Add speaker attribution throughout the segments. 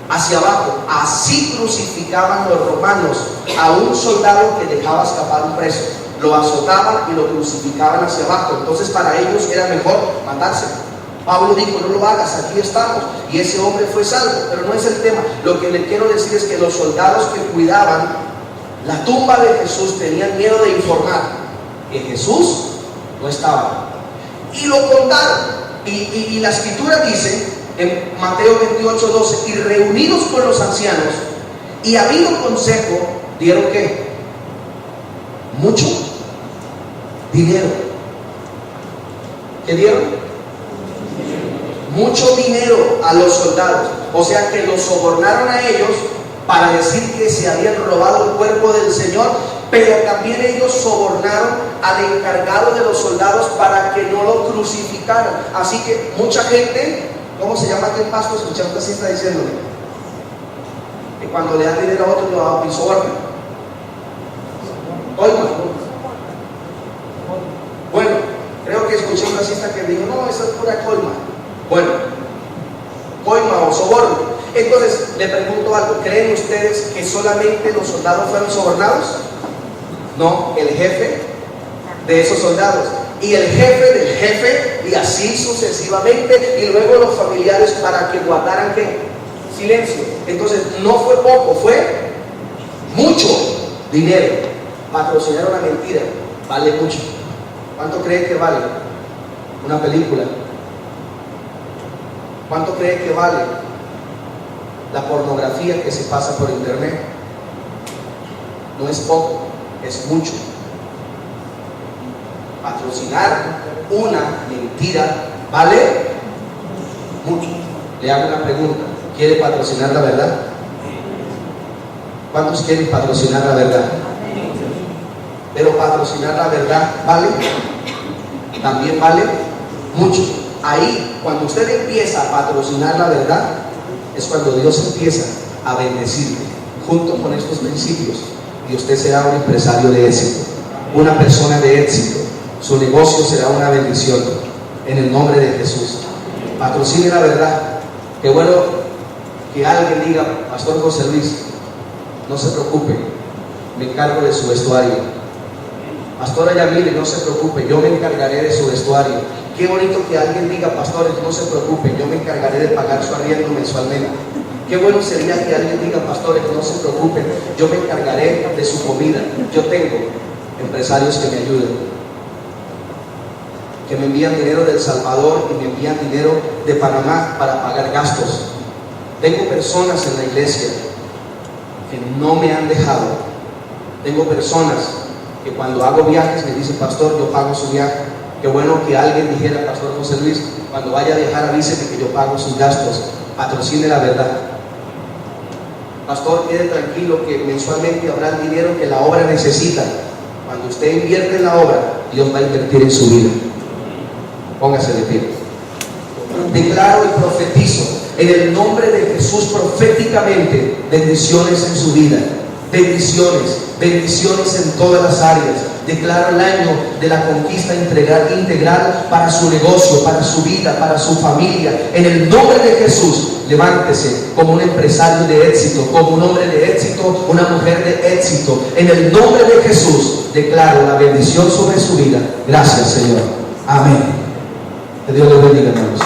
Speaker 1: hacia abajo. Así crucificaban los romanos a un soldado que dejaba escapar un preso. Lo azotaban y lo crucificaban hacia abajo. Entonces para ellos era mejor matarse. Pablo dijo: no lo hagas, aquí estamos. Y ese hombre fue salvo. Pero no es el tema. Lo que le quiero decir es que los soldados que cuidaban la tumba de Jesús tenían miedo de informar que Jesús no estaba. Y lo contaron. Y la escritura dice en Mateo 28:12: y reunidos con los ancianos y habido consejo, dieron ¿qué? Mucho dinero. ¿Qué dieron? Mucho dinero a los soldados. O sea que los sobornaron a ellos para decir que se habían robado el cuerpo del Señor, pero también ellos sobornaron al encargado de los soldados para que no lo crucificaran. Así que mucha gente, ¿cómo se llama aquel pastor? Escuchamos así está diciéndole que cuando le dan dinero a otro lo sobornan. Oiga, bueno, creo que escuché un racista que dijo: no, esa es pura coima. Bueno, coima o soborno. Entonces le pregunto algo: ¿creen ustedes que solamente los soldados fueron sobornados? No, el jefe de esos soldados y el jefe del jefe, y así sucesivamente, y luego los familiares, para que guardaran ¿qué? Silencio. Entonces no fue poco, fue mucho dinero. Patrocinar una mentira vale mucho. ¿Cuánto creen que vale una película? ¿Cuánto creen que vale la pornografía que se pasa por internet? No es poco, es mucho. Patrocinar una mentira vale mucho. Le hago una pregunta: ¿quiere patrocinar la verdad? ¿Cuántos quieren patrocinar la verdad? Pero patrocinar la verdad vale, también vale mucho. Ahí, cuando usted empieza a patrocinar la verdad, es cuando Dios empieza a bendecirle junto con estos principios, y usted será un empresario de éxito, una persona de éxito. Su negocio será una bendición en el nombre de Jesús. Patrocine la verdad. Qué bueno que alguien diga: Pastor José Luis, no se preocupe, me encargo de su vestuario. Pastora Yamile, no se preocupe, yo me encargaré de su vestuario. Qué bonito que alguien diga: pastores, no se preocupen, yo me encargaré de pagar su arriendo mensualmente. Qué bueno sería que alguien diga: pastores, no se preocupen, yo me encargaré de su comida. Yo tengo empresarios que me ayudan, que me envían dinero de El Salvador y me envían dinero de Panamá para pagar gastos. Tengo personas en la iglesia que no me han dejado. Tengo personas que cuando hago viajes me dicen: pastor, yo pago su viaje. Qué bueno que alguien dijera: Pastor José Luis, cuando vaya a viajar avíseme que yo pago sus gastos. Patrocine la verdad. Pastor, quede tranquilo que mensualmente habrá el dinero que la obra necesita. Cuando usted invierte en la obra, Dios va a invertir en su vida. Póngase de pie. Declaro y profetizo en el nombre de Jesús proféticamente bendiciones en su vida. Bendiciones, bendiciones en todas las áreas. Declaro el año de la conquista integral para su negocio, para su vida, para su familia. En el nombre de Jesús, levántese como un empresario de éxito, como un hombre de éxito, una mujer de éxito. En el nombre de Jesús, declaro la bendición sobre su vida. Gracias, Señor. Amén. Que Dios les bendiga, hermanos.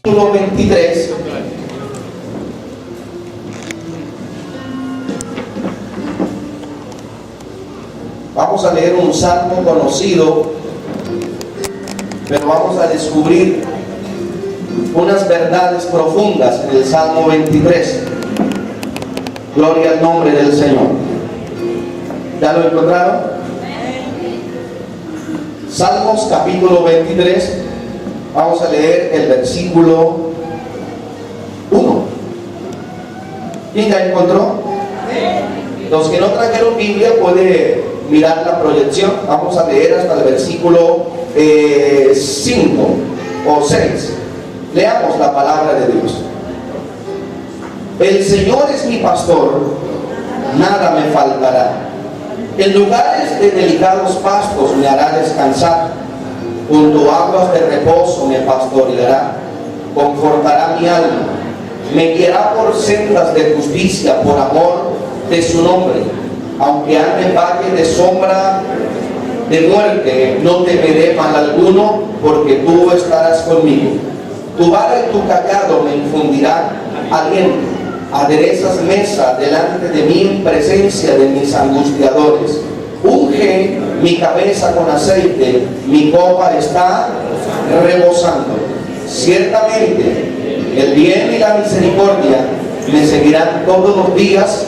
Speaker 1: Capítulo 23. Vamos a leer un salmo conocido, pero vamos a descubrir unas verdades profundas en el Salmo 23. Gloria al nombre del Señor. ¿Ya lo encontraron? Salmos capítulo 23. Vamos a leer el versículo ¿Quién la encontró? Los que no trajeron Biblia puede mirar la proyección. Vamos a leer hasta el versículo 5 o 6. Leamos la palabra de Dios. El Señor es mi pastor, nada me faltará. En lugares de delicados pastos me hará descansar. Junto a aguas de reposo me pastoreará. Confortará mi alma. Me guiará por sendas de justicia por amor de su nombre. Aunque ande en valle de sombra de muerte, no temeré mal alguno, porque tú estarás conmigo. Tu vara y tu callado me infundirán aliento. Aderezas mesa delante de mí en presencia de mis angustiadores. Unge mi cabeza con aceite, mi copa está rebosando. Ciertamente el bien y la misericordia me seguirán todos los días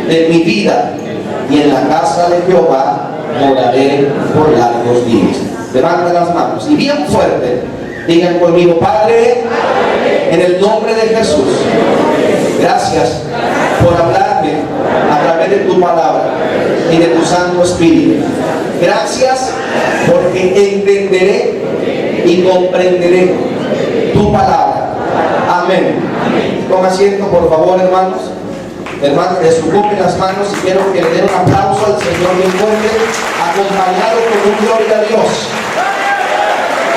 Speaker 1: de mi vida, y en la casa de Jehová moraré por largos días. Levanten las manos y bien fuerte digan conmigo: Padre, en el nombre de Jesús, gracias por hablarme a través de tu palabra y de tu Santo Espíritu. Gracias porque entenderé y comprenderé tu palabra. Amén. Toma asiento, por favor, hermanos. Hermanos, desocupen las manos y quiero que le den un aplauso al Señor bien fuerte, acompañado con un gloria a Dios,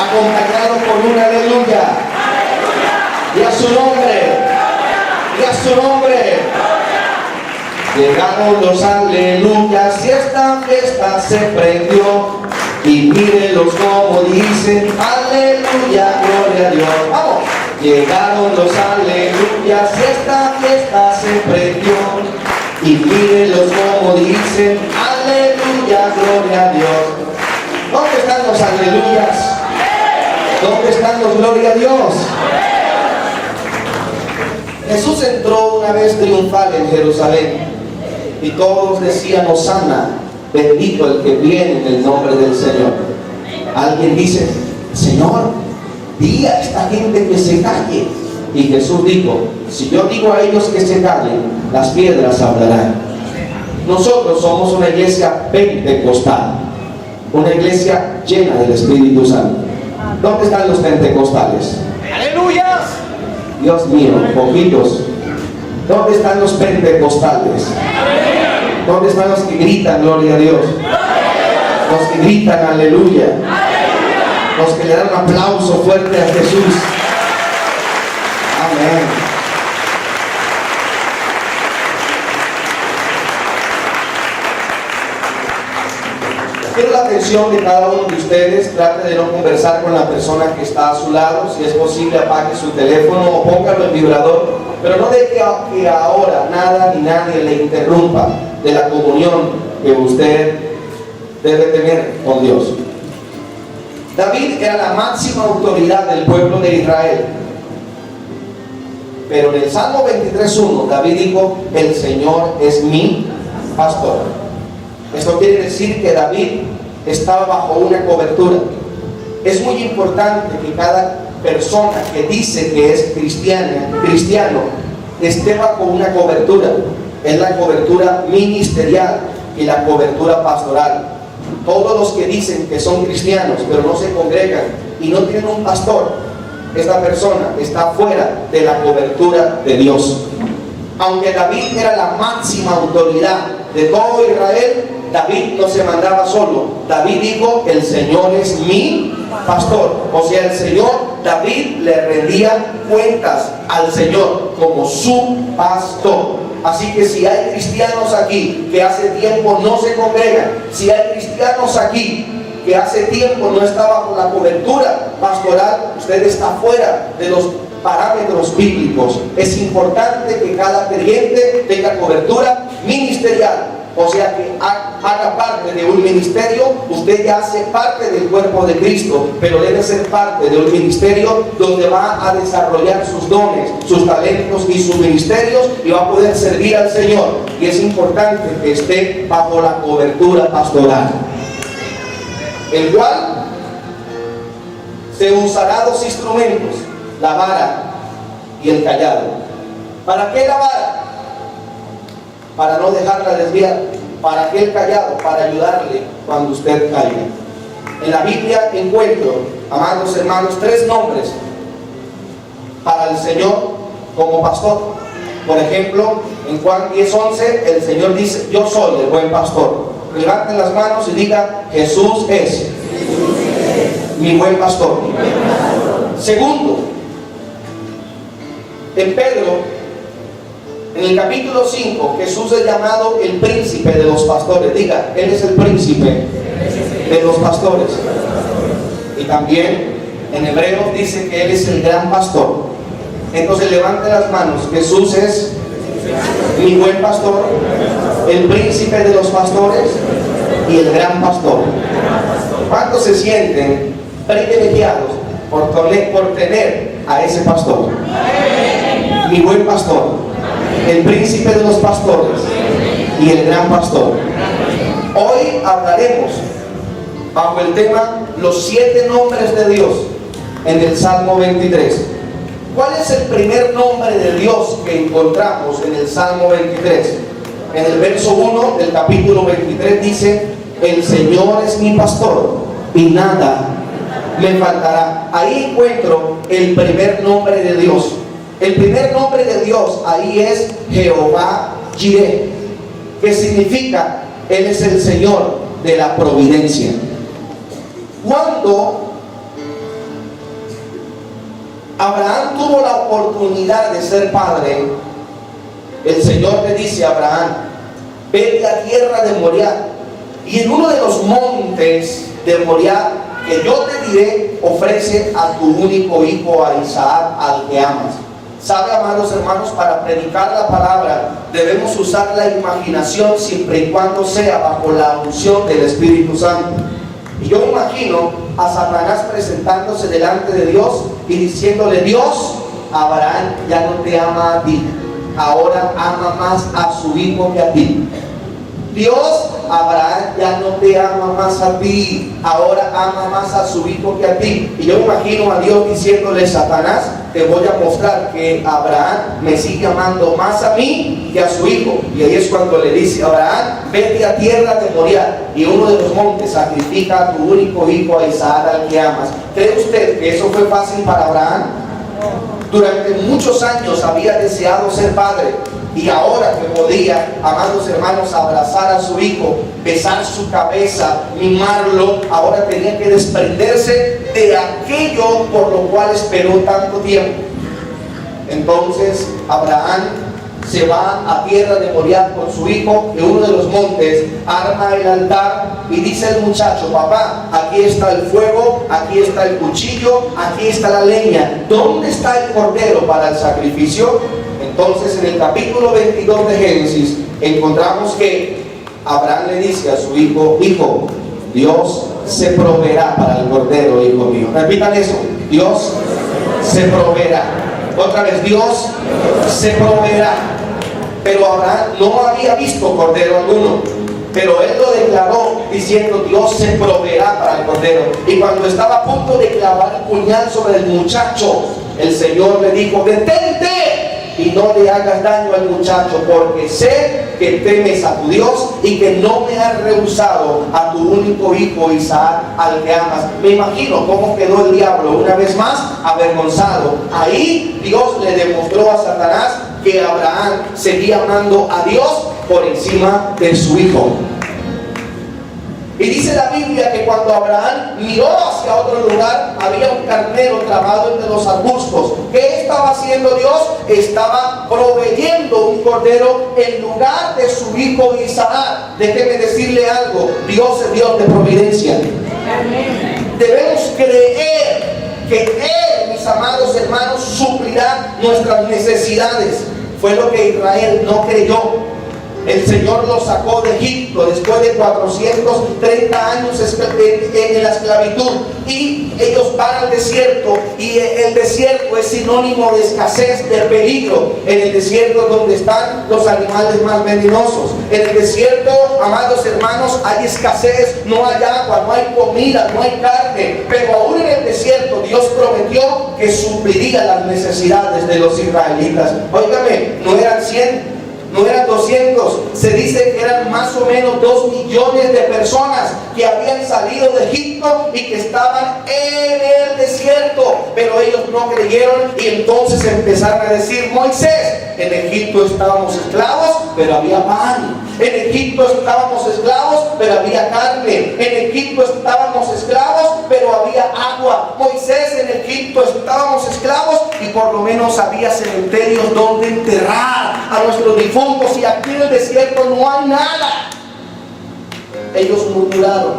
Speaker 1: acompañado con un aleluya. Y a su nombre, y a su nombre. Llegaron los aleluyas y esta fiesta se prendió. Y mírenlos como dicen: aleluya, gloria a Dios. Vamos. Llegaron los aleluyas y esta fiesta se prendió. Y mírenlos como dicen: aleluya, gloria a Dios. ¿Dónde están los aleluyas? ¿Dónde están los gloria a Dios? Jesús entró una vez triunfal en Jerusalén y todos decían: Hosana, bendito el que viene en el nombre del Señor. Alguien dice: Señor, di a esta gente que se calle. Y Jesús dijo: si yo digo a ellos que se callen, las piedras hablarán. Nosotros somos una iglesia pentecostal, una iglesia llena del Espíritu Santo. ¿Dónde están los pentecostales? ¡Aleluya! Dios mío, poquitos. ¿Dónde están los pentecostales? ¿Dónde están los que gritan gloria a Dios? Los que gritan aleluya. Los que le dan un aplauso fuerte a Jesús. Amén. Quiero la atención de cada uno de ustedes. Trate de no conversar con la persona que está a su lado. Si es posible, apague su teléfono o póngalo en vibrador. Pero no deje que ahora nada ni nadie le interrumpa de la comunión que usted debe tener con Dios. David era la máxima autoridad del pueblo de Israel. Pero en el Salmo 23:1 David dijo: el Señor es mi pastor. Esto quiere decir que David estaba bajo una cobertura. Es muy importante que cada persona que dice que es cristiano esté bajo una cobertura. Es la cobertura ministerial y la cobertura pastoral. Todos los que dicen que son cristianos pero no se congregan y no tienen un pastor, esta persona está fuera de la cobertura de Dios. Aunque David era la máxima autoridad de todo Israel, David no se mandaba solo. David dijo: el Señor es mi pastor. O sea, el Señor, David le rendía cuentas al Señor como su pastor. Así que si hay cristianos aquí que hace tiempo no se congregan, si hay cristianos aquí que hace tiempo no está bajo la cobertura pastoral, usted está fuera de los parámetros bíblicos. Es importante que cada creyente tenga cobertura ministerial. O sea que haga parte de un ministerio. Usted ya hace parte del cuerpo de Cristo, pero debe ser parte de un ministerio donde va a desarrollar sus dones, sus talentos y sus ministerios, y va a poder servir al Señor. Y es importante que esté bajo la cobertura pastoral, el cual se usará dos instrumentos: la vara y el callado. ¿Para qué la vara? para no dejarla desviar, para aquel callado, para ayudarle cuando usted caiga. En la Biblia encuentro, amados hermanos, 3 nombres para el Señor como pastor. Por ejemplo, en Juan 10:11, el Señor dice: yo soy el buen pastor. Levanten las manos y digan: Jesús es mi buen pastor. Segundo, en Pedro, en el capítulo 5, Jesús es llamado el príncipe de los pastores. Diga: Él es el príncipe de los pastores. Y también en Hebreos dice que Él es el gran pastor. Entonces levanten las manos: Jesús es mi buen pastor, el príncipe de los pastores y el gran pastor. ¿Cuántos se sienten privilegiados por tener a ese pastor? Mi buen pastor, el príncipe de los pastores y el gran pastor. Hoy hablaremos bajo el tema los 7 nombres de Dios en el Salmo 23. ¿Cuál es el primer nombre de Dios que encontramos en el Salmo 23? En el verso 1 del capítulo 23 dice: el Señor es mi pastor y nada me faltará. Ahí encuentro el primer nombre de Dios. El primer nombre de Dios ahí es Jehová Jireh, que significa Él es el Señor de la providencia. Cuando Abraham tuvo la oportunidad de ser padre, el Señor le dice a Abraham: vete a tierra de Moriah, y en uno de los montes de Moriah que yo te diré, ofrece a tu único hijo, a Isaac, al que amas. Sabe, amados hermanos, para predicar la palabra debemos usar la imaginación siempre y cuando sea bajo la unción del Espíritu Santo. Y yo me imagino a Satanás presentándose delante de Dios y diciéndole: Dios, Abraham ya no te ama a ti, ahora ama más a su hijo que a ti. Dios, Abraham ya no te ama más a ti, ahora ama más a su hijo que a ti. Y yo me imagino a Dios diciéndole: Satanás, te voy a mostrar que Abraham me sigue amando más a mí que a su hijo. Y ahí es cuando le dice a Abraham: vete a tierra de Moriah, y uno de los montes sacrifica a tu único hijo, a Isaac, al que amas. ¿Cree usted que eso fue fácil para Abraham? Durante muchos años había deseado ser padre, y ahora que podía, amados hermanos, abrazar a su hijo, besar su cabeza, mimarlo, ahora tenía que desprenderse de aquello por lo cual esperó tanto tiempo. Entonces Abraham se va a tierra de Moriah con su hijo, en uno de los montes, arma el altar y dice el muchacho: papá, aquí está el fuego, aquí está el cuchillo, aquí está la leña, ¿dónde está el cordero para el sacrificio? Entonces en el capítulo 22 de Génesis encontramos que Abraham le dice a su hijo: hijo, Dios se proveerá para el cordero, hijo mío. Repitan eso: Dios se proveerá. Otra vez: Dios se proveerá. Pero Abraham no había visto cordero alguno, pero él lo declaró diciendo: Dios se proveerá para el cordero. Y cuando estaba a punto de clavar el puñal sobre el muchacho, el Señor le dijo: detente y no le hagas daño al muchacho, porque sé que temes a tu Dios y que no me has rehusado a tu único hijo Isaac, al que amas. Me imagino cómo quedó el diablo una vez más avergonzado. Ahí Dios le demostró a Satanás que Abraham seguía amando a Dios por encima de su hijo. Y dice la Biblia que cuando Abraham miró hacia otro lugar, había un carnero trabado entre los arbustos. ¿Qué estaba haciendo Dios? Estaba proveyendo un cordero en lugar de su hijo Isaac. Déjeme decirle algo: Dios es Dios de providencia. Debemos creer que Él, mis amados hermanos, suplirá nuestras necesidades. Fue lo que Israel no creyó. El Señor los sacó de Egipto después de 430 años en la esclavitud, y ellos van al desierto, y el desierto es sinónimo de escasez, de peligro. En el desierto es donde están los animales más venenosos. En el desierto, amados hermanos, hay escasez, no hay agua, no hay comida, no hay carne, pero aún en el desierto Dios prometió que supliría las necesidades de los israelitas. Óigame, no eran 100, no eran 200, se dice que eran más o menos 2 millones de personas que habían salido de Egipto y que estaban en el desierto, pero ellos no creyeron y entonces empezaron a decir: Moisés, en Egipto estábamos esclavos, pero había pan. En Egipto estábamos esclavos, pero había carne. En Egipto estábamos esclavos, pero había agua. Moisés, en Egipto estábamos esclavos y por lo menos había cementerios donde enterrar a nuestros difuntos, y aquí en el desierto no hay nada. Ellos murmuraron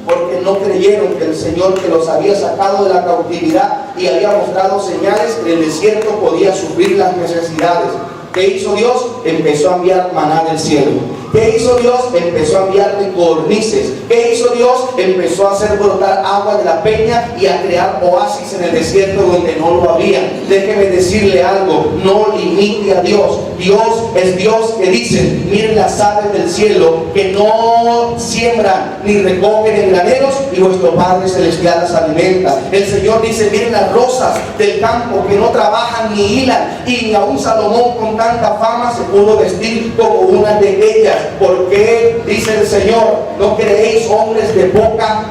Speaker 1: porque no creyeron que el Señor, que los había sacado de la cautividad y había mostrado señales, que el desierto podía suplir las necesidades. ¿Qué hizo Dios? Empezó a enviar maná del cielo. ¿Qué hizo Dios? Empezó a enviar codornices. ¿Qué hizo Dios? Empezó a hacer brotar agua de la peña y a crear oasis en el desierto donde no lo había. Déjeme decirle algo: no limite a Dios. Dios es Dios que dice: miren las aves del cielo, que no siembran ni recogen en graneros, y vuestro Padre Celestial las alimenta. El Señor dice: miren las rosas del campo, que no trabajan ni hilan, y ni aún Salomón con tanta fama se pudo vestir como una de ellas. ¿Por qué? Dice el Señor: ¿no creéis, hombres de poca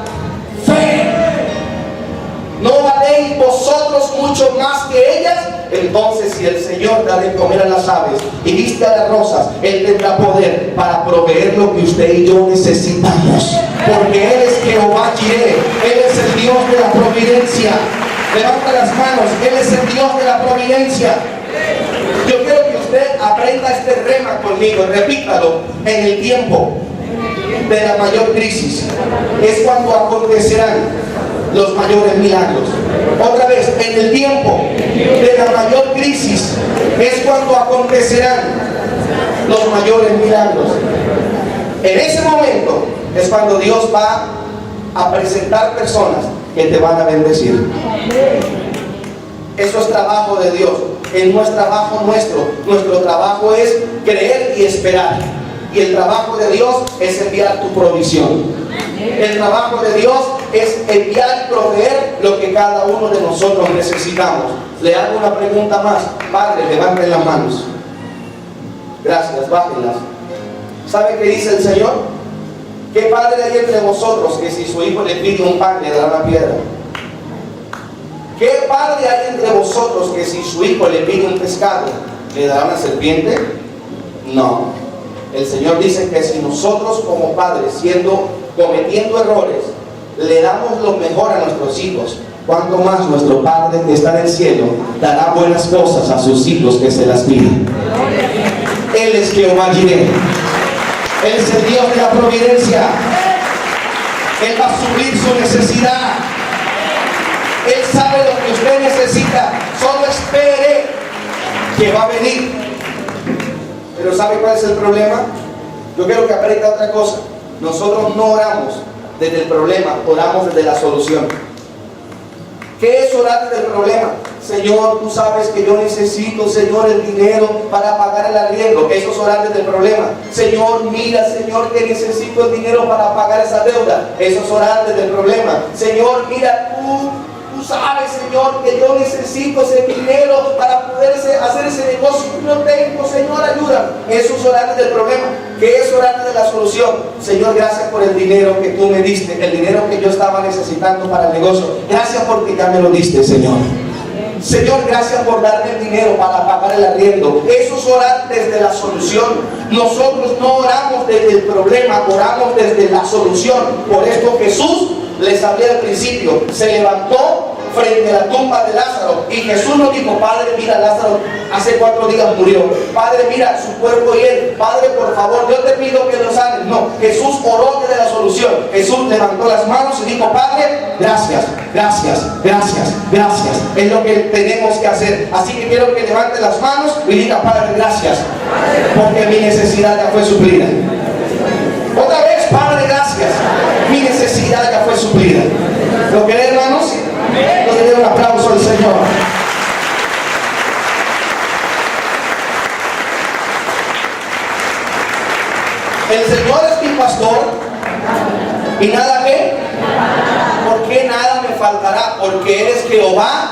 Speaker 1: fe? ¿No valéis vosotros mucho más que ellas? Entonces, si el Señor da de comer a las aves y viste a las rosas, Él tendrá poder para proveer lo que usted y yo necesitamos, porque Él es Jehová Jireh. Él es el Dios de la providencia. Levanta las manos: Él es el Dios de la providencia. Yo quiero que usted aprenda este rema conmigo, repítalo: en el tiempo de la mayor crisis es cuando acontecerán los mayores milagros. Otra vez: en el tiempo de la mayor crisis es cuando acontecerán los mayores milagros. En ese momento es cuando Dios va a presentar personas que te van a bendecir. Eso es trabajo de Dios. No es trabajo nuestro. Nuestro trabajo es creer y esperar. Y el trabajo de Dios es enviar tu provisión. El trabajo de Dios es enviar y proveer lo que cada uno de nosotros necesitamos. Le hago una pregunta más. Padre, levanten las manos. Gracias, bájenlas. ¿Sabe qué dice el Señor? ¿Qué padre hay entre vosotros que si su hijo le pide un pan le dará una piedra? ¿Qué padre hay entre vosotros que si su hijo le pide un pescado le dará una serpiente? No. El Señor dice que si nosotros como padres, cometiendo errores, le damos lo mejor a nuestros hijos, cuánto más nuestro Padre que está en el cielo dará buenas cosas a sus hijos que se las piden. Él es Jehová Jireh. Él es el Dios de la providencia. Él va a suplir su necesidad. Él sabe lo que usted necesita. Solo espere que va a venir. Pero ¿sabe cuál es el problema? Yo quiero que aprenda otra cosa. Nosotros no oramos desde el problema, oramos desde la solución. ¿Qué es orar desde el problema? Señor, tú sabes que yo necesito, Señor, el dinero para pagar el arriendo. Eso es orar desde el problema. Señor, mira, Señor, que necesito el dinero para pagar esa deuda. Eso es orar desde el problema. Señor, mira, tú sabes, Señor, que yo necesito ese dinero para poder hacer ese negocio que no tengo. Señor, ayuda. Eso es orar desde el problema. ¿Qué es orar desde la solución? Señor, gracias por el dinero que tú me diste, el dinero que yo estaba necesitando para el negocio. Gracias porque ya me lo diste, Señor. Señor, gracias por darme el dinero para pagar el arriendo. Eso es orar desde la solución. Nosotros no oramos desde el problema, oramos desde la solución. Por esto Jesús, les hablé al principio, se levantó frente a la tumba de Lázaro y Jesús no dijo: Padre, mira, Lázaro hace 4 días murió. Padre, mira su cuerpo y él. Padre, por favor, yo te pido que lo sanes. No, Jesús oró desde la solución. Jesús levantó las manos y dijo: Padre, gracias, gracias, gracias, gracias. Es lo que tenemos que hacer. Así que quiero que levante las manos y diga: Padre, gracias, porque mi necesidad ya fue suplida. Otra vez: Padre, gracias, mi necesidad ya fue suplida. ¿Lo creen, hermanos? Nos le den un aplauso al Señor. El Señor es mi pastor y nada que. ¿Por qué nada me faltará? Porque Él es Jehová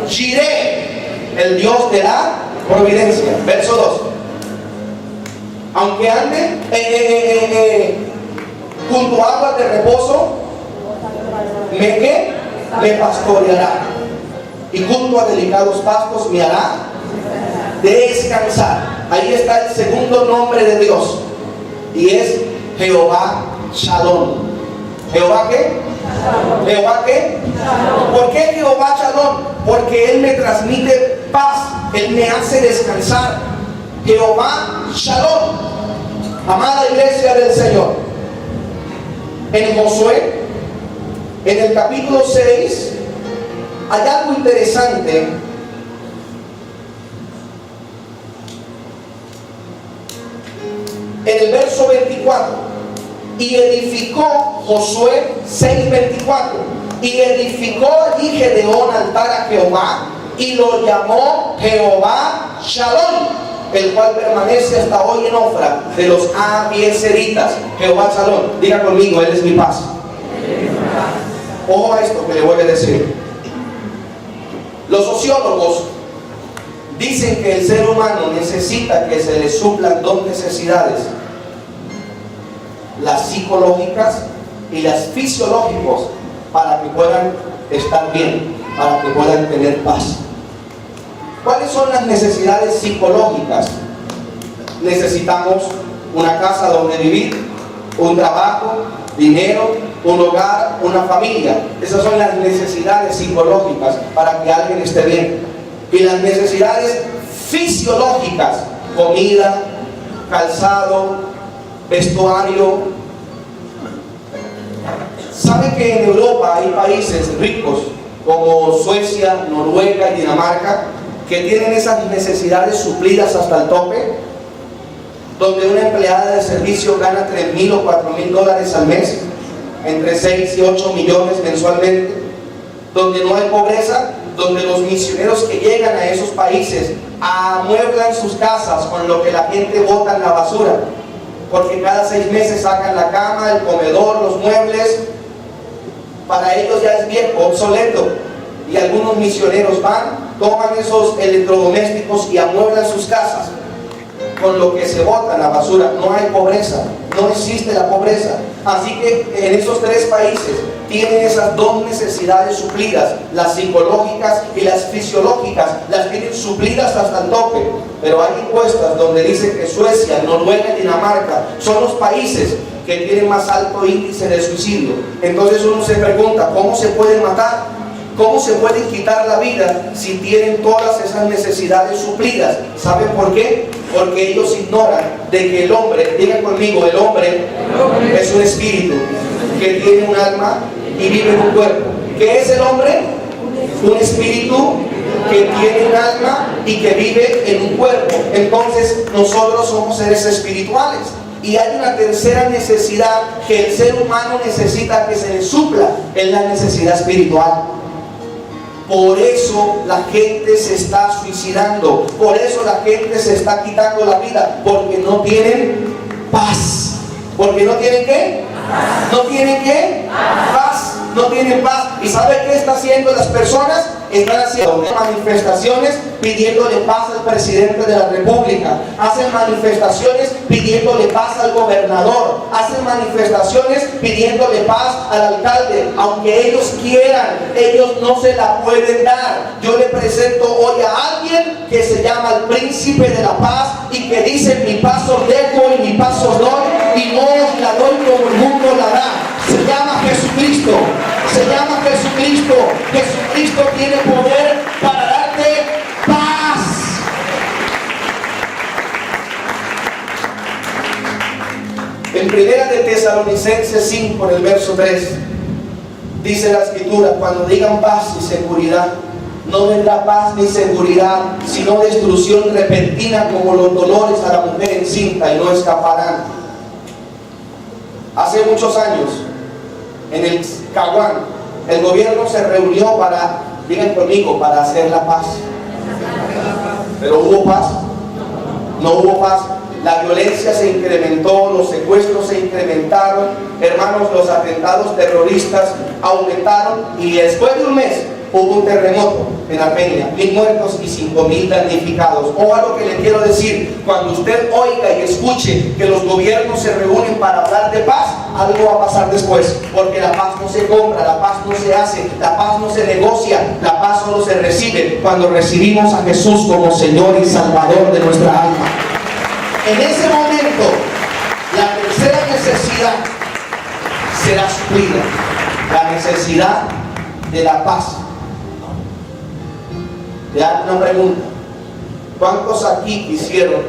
Speaker 1: Jireh, el Dios de la providencia. Verso 2. Aunque ande junto a aguas de reposo, me pastoreará. Y junto a delicados pastos me hará descansar. Ahí está el segundo nombre de Dios. Y es Jehová Shalom. ¿Jehová qué? ¿Jehová qué? ¿Por qué Jehová Shalom? Porque Él me transmite paz, Él me hace descansar. Jehová Shalom. Amada iglesia del Señor, en Josué, en el capítulo 6, hay algo interesante. En el verso 24, y edificó Josué 6:24, y edificó allí Gedeón altar a Jehová, y lo llamó Jehová Shalom, el cual permanece hasta hoy en Ofra de los abiezeritas. Jehová Shalom, diga conmigo, Él es mi paz. Ojo a esto que le voy a decir. Los sociólogos dicen que el ser humano necesita que se le suplan dos necesidades: las psicológicas y las fisiológicas, para que puedan estar bien, para que puedan tener paz. ¿Cuáles son las necesidades psicológicas? Necesitamos una casa donde vivir, un trabajo, dinero, un hogar, una familia. Esas son las necesidades psicológicas para que alguien esté bien. Y las necesidades fisiológicas: comida, calzado, vestuario. ¿Sabe que en Europa hay países ricos como Suecia, Noruega y Dinamarca que tienen esas necesidades suplidas hasta el tope? Donde una empleada de servicio gana $3,000 o $4,000 al mes, entre 6 y 8 millones mensualmente, donde no hay pobreza, donde los misioneros que llegan a esos países amueblan sus casas con lo que la gente bota en la basura, porque cada 6 meses sacan la cama, el comedor, los muebles. Para ellos ya es viejo, obsoleto, y algunos misioneros van, toman esos electrodomésticos y amueblan sus casas con lo que se bota en la basura. No hay pobreza, no existe la pobreza. Así que en esos 3 países tienen esas dos necesidades suplidas: las psicológicas y las fisiológicas, las tienen suplidas hasta el tope. Pero hay encuestas donde dice que Suecia, Noruega y Dinamarca son los países que tienen más alto índice de suicidio. Entonces uno se pregunta, ¿cómo se pueden matar? ¿Cómo se pueden quitar la vida si tienen todas esas necesidades suplidas? ¿Saben por qué? Porque ellos ignoran de que el hombre, digan conmigo, el hombre es un espíritu que tiene un alma y vive en un cuerpo. ¿Qué es el hombre? Un espíritu que tiene un alma y que vive en un cuerpo. Entonces nosotros somos seres espirituales. Y hay una tercera necesidad que el ser humano necesita que se le supla: es la necesidad espiritual. Por eso la gente se está suicidando, por eso la gente se está quitando la vida, porque no tienen paz. ¿Porque no tienen qué? ¿No tienen qué? Paz. No tienen paz. ¿Y sabe qué están haciendo las personas? Están haciendo manifestaciones pidiéndole paz al presidente de la república, hacen manifestaciones pidiéndole paz al gobernador, hacen manifestaciones pidiéndole paz al alcalde. Aunque ellos quieran, ellos no se la pueden dar. Yo le presento hoy a alguien que se llama el príncipe de la paz y que dice: mi paz os dejo y mi paz os doy, y no os la doy como el mundo la da. Se llama Jesucristo. Se llama Jesucristo. Jesucristo tiene poder para darte paz. En Primera de Tesalonicenses 5, en el verso 3, dice la Escritura: cuando digan paz y seguridad, no vendrá paz ni seguridad, sino destrucción repentina como los dolores a la mujer encinta, y no escaparán. Hace muchos años, en el Caguán, el gobierno se reunió para, digan conmigo, para hacer la paz. Pero ¿hubo paz? No hubo paz. La violencia se incrementó, los secuestros se incrementaron, hermanos, los atentados terroristas aumentaron, y después de un mes hubo un terremoto. en Armenia, 1000 muertos y 5000 damnificados. Ojo lo que le quiero decir: cuando usted oiga y escuche que los gobiernos se reúnen para hablar de paz, algo va a pasar después, porque la paz no se compra, la paz no se hace, la paz no se negocia, la paz solo se recibe cuando recibimos a Jesús como Señor y Salvador de nuestra alma. En ese momento, la tercera necesidad será suplida, la necesidad de la paz. Le hago una pregunta: ¿cuántos aquí quisieron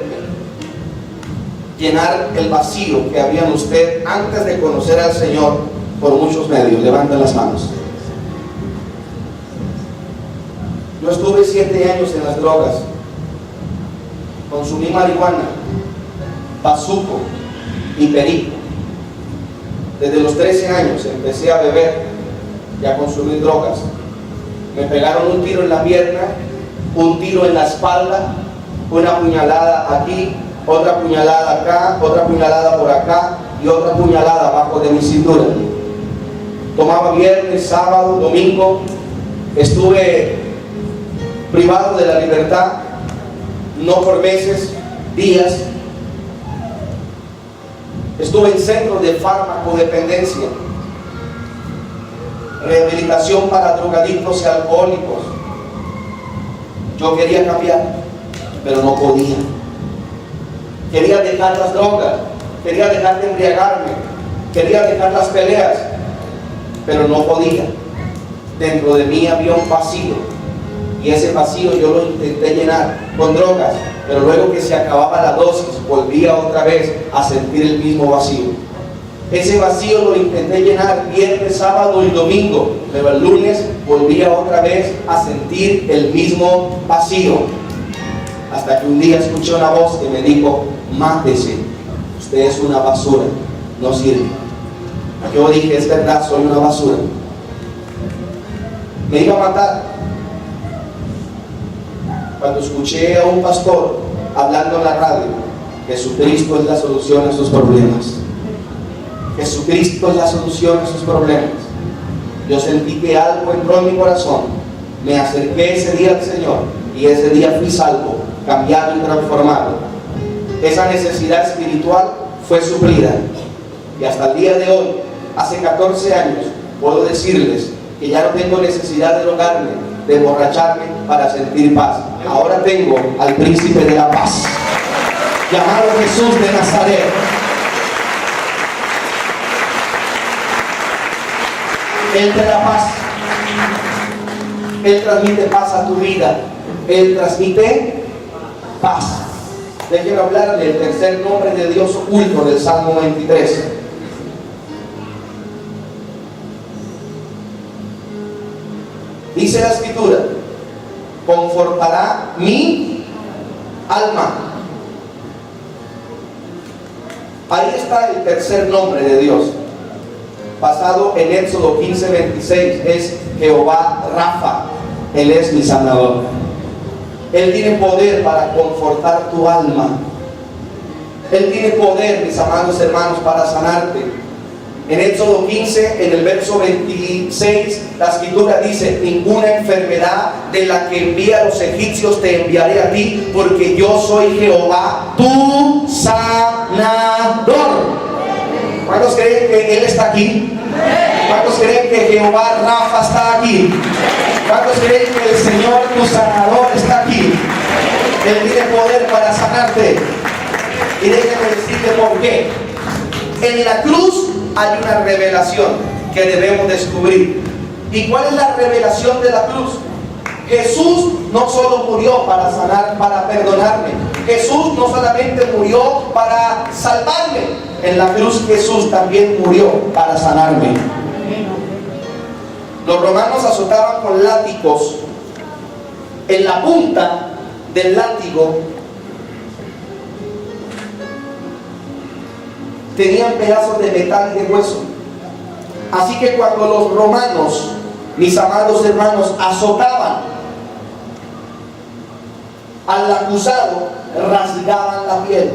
Speaker 1: llenar el vacío que había en usted antes de conocer al Señor por muchos medios? Levanten las manos. Yo estuve 7 años en las drogas, consumí marihuana, bazuco y perico. Desde los 13 años empecé a beber y a consumir drogas. Me pegaron un tiro en la pierna, un tiro en la espalda, una puñalada aquí, otra puñalada acá, otra puñalada por acá y otra puñalada abajo de mi cintura. Tomaba viernes, sábado, domingo. Estuve privado de la libertad, no por meses, días. Estuve en centros de farmacodependencia, rehabilitación para drogadictos y alcohólicos. Yo quería cambiar, pero no podía. Quería dejar las drogas, quería dejar de embriagarme, quería dejar las peleas, pero no podía. Dentro de mí había un vacío, y ese vacío yo lo intenté llenar con drogas, pero luego que se acababa la dosis, volvía otra vez a sentir el mismo vacío. Ese vacío lo intenté llenar viernes, sábado y domingo, pero el lunes volvía otra vez a sentir el mismo vacío. Hasta que un día escuché una voz que me dijo: mátese, usted es una basura, no sirve. Yo dije: es verdad, soy una basura. Me iba a matar. Cuando escuché a un pastor hablando en la radio: Jesucristo es la solución a sus problemas. Jesucristo es la solución a sus problemas. Yo sentí que algo entró en mi corazón. Me acerqué ese día al Señor y ese día fui salvo, cambiado y transformado. Esa necesidad espiritual fue suplida. Y hasta el día de hoy, hace 14 años, puedo decirles que ya no tengo necesidad de drogarme, de emborracharme para sentir paz. Ahora tengo al príncipe de la paz, llamado Jesús de Nazaret. Él te da paz. Él transmite paz a tu vida. Él transmite paz. Déjenme hablarle del tercer nombre de Dios oculto del Salmo 23. Dice la Escritura: confortará mi alma. Ahí está el tercer nombre de Dios, basado en Éxodo 15:26. Es Jehová Rafa. Él es mi sanador. Él tiene poder para confortar tu alma. Él tiene poder, mis amados hermanos, para sanarte. En Éxodo 15, en el verso 26, la Escritura dice: ninguna enfermedad de la que envía a los egipcios te enviaré a ti, porque yo soy Jehová, tu sanador. ¿Cuántos creen que Él está aquí? ¿Cuántos creen que Jehová Rafa está aquí? ¿Cuántos creen que el Señor, tu sanador, está aquí? Él tiene poder para sanarte. Y déjenme decirle por qué. En la cruz hay una revelación que debemos descubrir. ¿Y cuál es la revelación de la cruz? Jesús no solo murió para sanar, para perdonarme. Jesús no solamente murió para salvarme. En la cruz Jesús también murió para sanarme. Los romanos azotaban con látigos. En la punta del látigo tenían pedazos de metal y de hueso. Así que cuando los romanos, mis amados hermanos, azotaban al acusado, rasgaban la piel.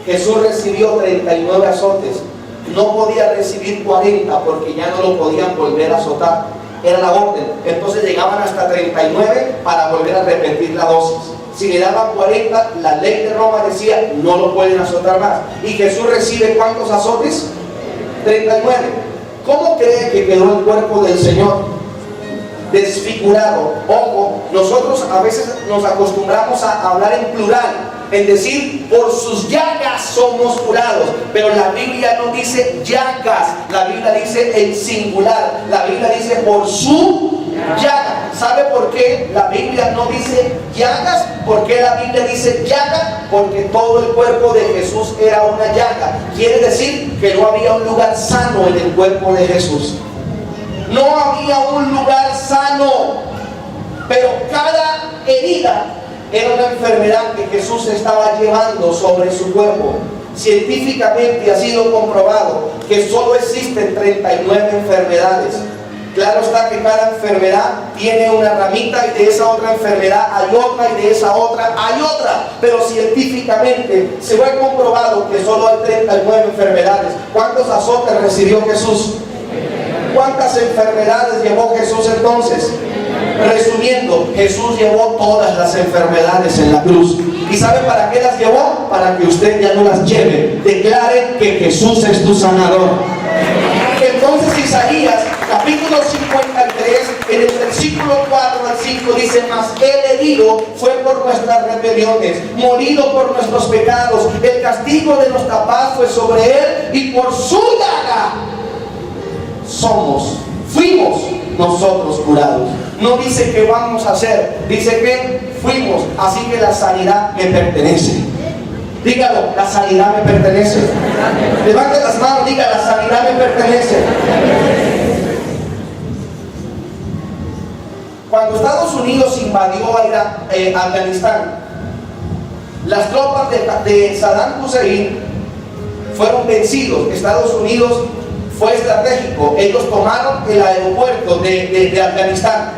Speaker 1: Jesús recibió 39 azotes. No podía recibir 40 porque ya no lo podían volver a azotar. era la orden. Entonces llegaban hasta 39 para volver a repetir la dosis. Si le daban 40, la ley de Roma decía no lo pueden azotar más. Y Jesús recibe ¿cuántos azotes? 39. ¿Cómo cree que quedó el cuerpo del Señor? Desfigurado. Ojo, nosotros a veces nos acostumbramos a hablar en plural, en decir por sus llagas somos curados, pero la Biblia no dice llagas, la Biblia dice en singular, la Biblia dice por su llaga. ¿Sabe por qué la Biblia no dice llagas? ¿Por qué la Biblia dice llaga? Porque todo el cuerpo de Jesús era una llaga. Quiere decir que no había un lugar sano en el cuerpo de Jesús. No había un lugar sano, pero cada herida era una enfermedad que Jesús estaba llevando sobre su cuerpo. Científicamente ha sido comprobado que solo existen 39 enfermedades. Claro está que cada enfermedad tiene una ramita y de esa otra enfermedad hay otra y de esa otra hay otra. Pero científicamente se fue comprobado que solo hay 39 enfermedades. ¿Cuántos azotes recibió Jesús? ¿Cuántas enfermedades llevó Jesús entonces? Resumiendo, Jesús llevó todas las enfermedades en la cruz. ¿Y sabe para qué las llevó? Para que usted ya no las lleve. Declare que Jesús es tu sanador. Entonces Isaías, capítulo 53, en el versículo 4 al 5 dice: mas el herido fue por nuestras rebeliones, molido por nuestros pecados, el castigo de nuestra paz fue sobre él, y por su llaga fuimos nosotros curados. No dice que vamos a hacer, dice que fuimos. Así que la sanidad me pertenece. Dígalo, la sanidad me pertenece. Levante las manos, diga, la sanidad me pertenece. Cuando Estados Unidos invadió a Afganistán, las tropas de Saddam Hussein fueron vencidos. Estados Unidos fue estratégico. Ellos tomaron el aeropuerto de Afganistán.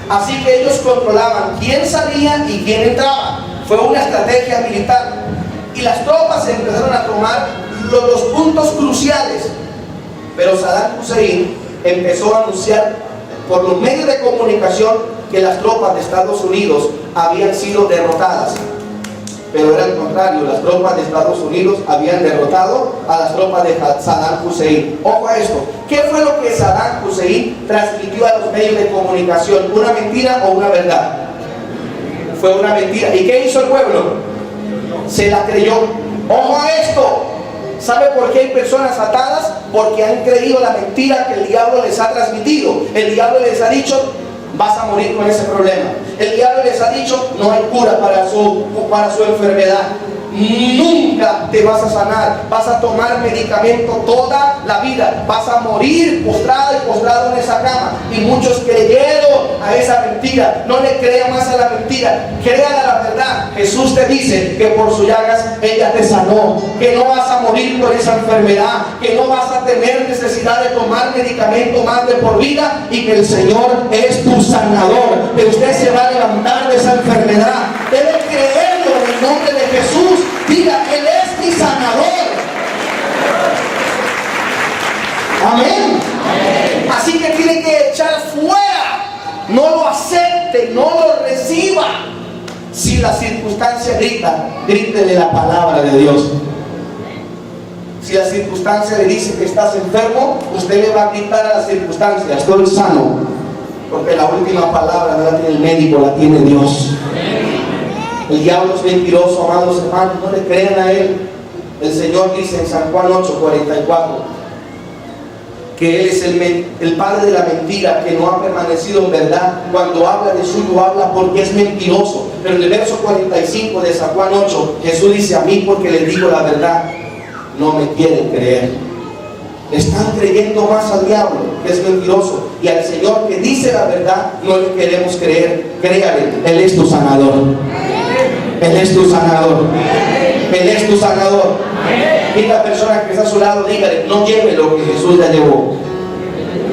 Speaker 1: Así que ellos controlaban quién salía y quién entraba. Fue una estrategia militar. Y las tropas empezaron a tomar los puntos cruciales. Pero Saddam Hussein empezó a anunciar por los medios de comunicación que las tropas de Estados Unidos habían sido derrotadas. Pero era al contrario, las tropas de Estados Unidos habían derrotado a las tropas de Saddam Hussein. Ojo a esto, ¿qué fue lo que Saddam Hussein transmitió a los medios de comunicación? ¿Una mentira o una verdad? Fue una mentira. ¿Y qué hizo el pueblo? Se la creyó. Ojo a esto. ¿Sabe por qué hay personas atadas? Porque han creído la mentira que el diablo les ha transmitido. El diablo les ha dicho: vas a morir con ese problema. El diablo les ha dicho: no hay cura para su enfermedad. Nunca te vas a sanar. Vas a tomar medicamento toda la vida. Vas a morir postrado y postrado en esa cama. Y muchos creyeron a esa mentira. No le crea más a la mentira. Crea a la verdad. Jesús te dice que por sus llagas ella te sanó. Que no vas a morir por esa enfermedad. Que no vas a tener necesidad de tomar medicamento más de por vida. Y que el Señor es tu sanador. Que usted se va a levantar de esa enfermedad. Debe creerlo en el nombre de Jesús. Diga: Él es mi sanador. Amén. Así que tiene que echar fuera. No lo acepte, no lo reciba. Si la circunstancia grita, grítele la palabra de Dios. Si la circunstancia le dice que estás enfermo, usted le va a gritar a la circunstancia: estoy sano. Porque la última palabra no la tiene el médico, la tiene Dios. El diablo es mentiroso, amados hermanos, no le crean a él. El Señor dice en San Juan 8:44 que Él es el padre de la mentira, que no ha permanecido en verdad. Cuando habla de suyo, habla porque es mentiroso. Pero en el verso 45 de San Juan 8, Jesús dice: a mí, porque les digo la verdad, no me quieren creer. Están creyendo más al diablo, que es mentiroso, y al Señor, que dice la verdad, no le queremos creer. Créale, Él es tu sanador. Él es tu sanador. Él es tu sanador. Y la persona que está a su lado, dígale: no lleve lo que Jesús ya llevó.